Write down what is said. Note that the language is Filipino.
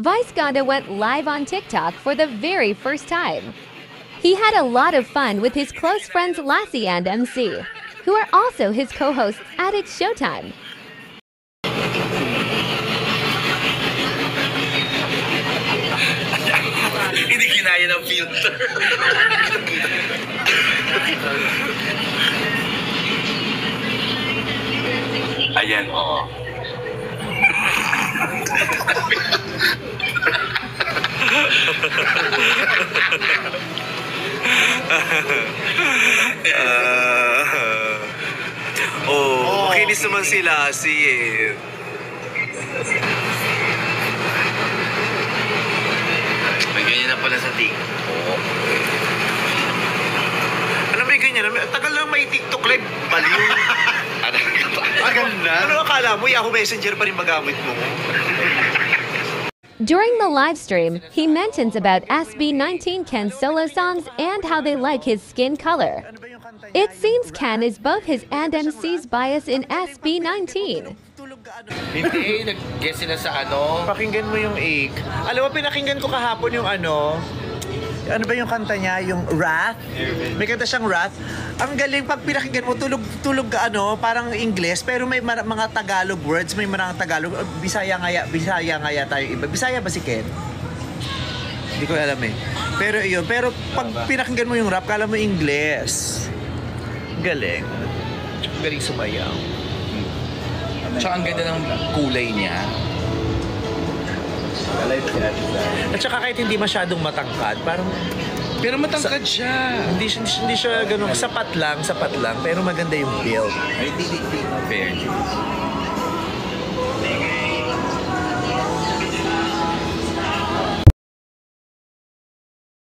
Vice Ganda went live on TikTok for the very first time. He had a lot of fun with his close friends Lassie and MC, who are also his co-hosts at It's Showtime. Hindi kinaya ng filter. Ayan, oo. Makinis naman si Lassie eh. May ganyan na pala sa TikTok. Alam mo yung ganyan, tagal lang may TikTok live, baliw. Tagal na. Ano akala mo, Yahoo Messenger pa rin magamit mo? During the live stream, he mentions about SB19 Ken's solo songs and how they like his skin color. It seems Ken is both his and MC's bias in SB19. Hindi, nag-guess sila sa ano. Pakinggan mo yung ik. Alam mo, pinakinggan ko kahapon yung ano ba yung kanta niya? Yung Wrath? May kanta siyang Wrath. Ang galing, pag pinakinggan mo, tulog ka parang English, pero may mga Tagalog words, may mga Tagalog. Bisaya nga tayo iba. Bisaya ba si Ken? Hindi ko alam eh. Pero yun, pero pag pinakinggan mo yung rap, kala mo English. Galing. Galing sumayaw. Tsaka ang ganda ng kulay niya. At saka kahit hindi masyadong matangkad, parang Pero matangkad siya. hindi siya ganun sapat lang, pero maganda yung build. Fair.